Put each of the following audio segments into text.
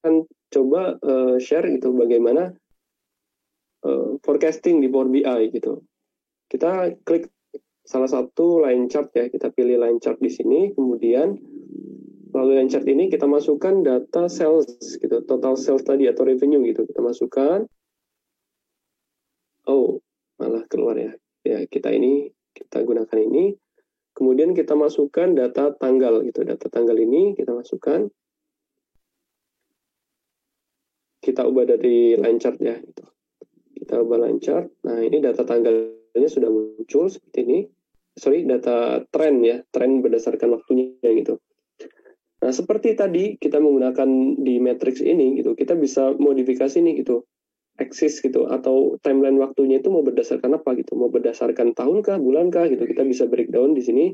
akan coba share gitu bagaimana forecasting di Power BI gitu. Kita klik salah satu line chart ya, kita pilih line chart di sini, kemudian melalui line chart ini kita masukkan data sales gitu, total sales tadi atau revenue gitu, kita masukkan. Oh, malah keluar ya. Ya, kita gunakan ini. Kemudian kita masukkan data tanggal gitu, data tanggal ini kita masukkan. Kita ubah dari line chart ya gitu. Kita ubah line chart. Nah, ini data tanggalnya sudah muncul seperti ini. Sorry, data tren ya, tren berdasarkan waktunya gitu. Nah, seperti tadi kita menggunakan di matrix ini gitu, kita bisa modifikasi nih gitu, axis gitu, atau timeline waktunya itu mau berdasarkan apa gitu, mau berdasarkan tahunkah, bulankah gitu, kita bisa breakdown di sini.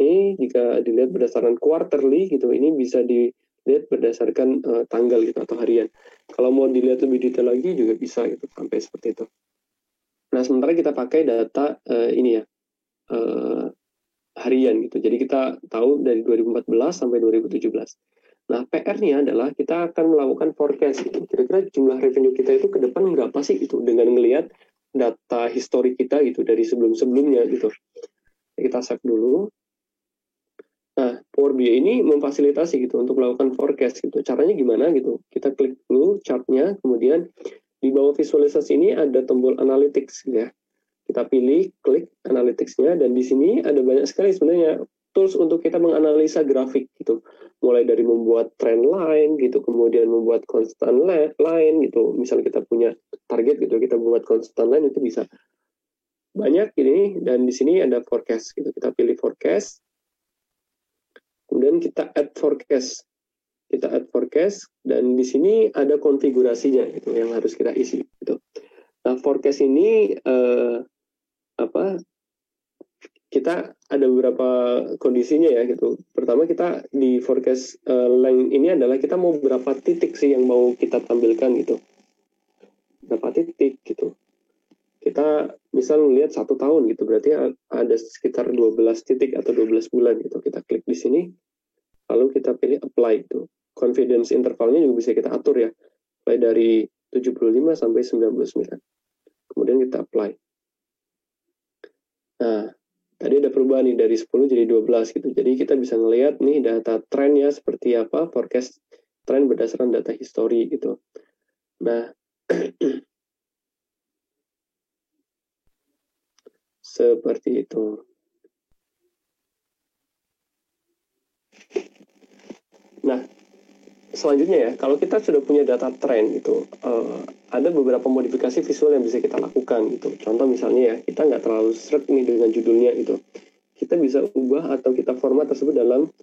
Ini jika dilihat berdasarkan quarterly gitu, ini bisa dilihat berdasarkan tanggal gitu atau harian. Kalau mau dilihat lebih detail lagi juga bisa gitu, sampai seperti itu. Nah, sementara kita pakai data ini ya, harian gitu. Jadi kita tahu dari 2014 sampai 2017. Nah, PR-nya adalah kita akan melakukan forecast gitu. Kira-kira jumlah revenue kita itu ke depan berapa sih gitu dengan melihat data histori kita gitu dari sebelum-sebelumnya gitu. Kita save dulu. Nah, Power BI ini memfasilitasi gitu untuk melakukan forecast gitu. Caranya gimana gitu? Kita klik dulu chartnya, kemudian di bawah visualisasi ini ada tombol analytics ya. Kita pilih, klik analytics-nya, dan di sini ada banyak sekali sebenarnya tools untuk kita menganalisa grafik gitu. Mulai dari membuat trend line gitu, kemudian membuat constant line gitu. Misal kita punya target gitu, kita buat constant line itu bisa. Banyak ini, dan di sini ada forecast gitu. Kita pilih forecast, kemudian kita add forecast. Kita add forecast, dan di sini ada konfigurasinya gitu yang harus kita isi gitu. Nah, forecast ini kita ada beberapa kondisinya ya gitu. Pertama, kita di forecast length ini adalah kita mau berapa titik sih yang mau kita tampilkan gitu. Berapa titik gitu. Kita misal melihat 1 tahun gitu, berarti ada sekitar 12 titik atau 12 bulan gitu. Kita klik di sini, lalu kita pilih apply itu. Confidence intervalnya juga bisa kita atur ya. Mulai dari 75 sampai 99. Kemudian kita apply. Nah, tadi ada perubahan nih dari 10 jadi 12 gitu. Jadi kita bisa ngelihat nih data trennya seperti apa, forecast tren berdasarkan data histori gitu. Nah, seperti itu. Nah, selanjutnya ya, kalau kita sudah punya data tren gitu, ada beberapa modifikasi visual yang bisa kita lakukan gitu. Contoh misalnya ya, kita nggak terlalu seret nih dengan judulnya gitu. Kita bisa ubah atau kita format tersebut dalam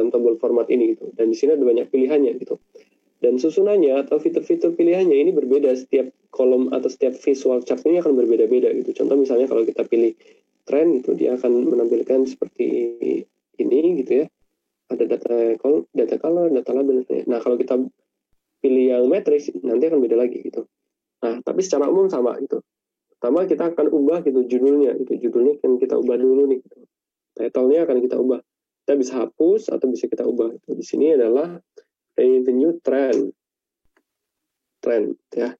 tombol format ini gitu. Dan di sini ada banyak pilihannya gitu. Dan susunannya atau fitur-fitur pilihannya ini berbeda, setiap kolom atau setiap visual chart ini akan berbeda-beda gitu. Contoh misalnya kalau kita pilih trend gitu, dia akan menampilkan seperti ini gitu ya. Ada data color, data label. Nah, kalau kita pilih yang matrix nanti akan beda lagi gitu. Nah, tapi secara umum sama gitu. Pertama kita akan ubah gitu judulnya gitu. Judulnya kan kita ubah dulu nih gitu. Title-nya akan kita ubah. Kita bisa hapus atau bisa kita ubah. Gitu. Di sini adalah revenue trend ya.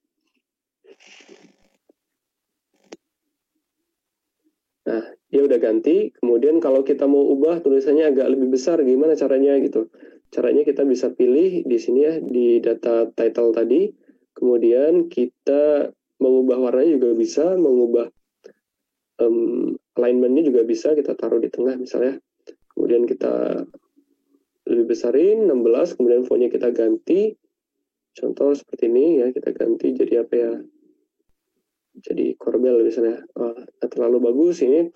Nah, dia udah ganti. Kemudian kalau kita mau ubah tulisannya agak lebih besar, gimana caranya gitu? Caranya kita bisa pilih di sini ya, di data title tadi. Kemudian kita mengubah warnanya juga bisa, mengubah alignment-nya juga bisa, kita taruh di tengah misalnya. Kemudian kita lebih besarin 16, kemudian font-nya kita ganti. Contoh seperti ini ya, kita ganti jadi apa ya? Jadi Corbel misalnya. Terlalu bagus ini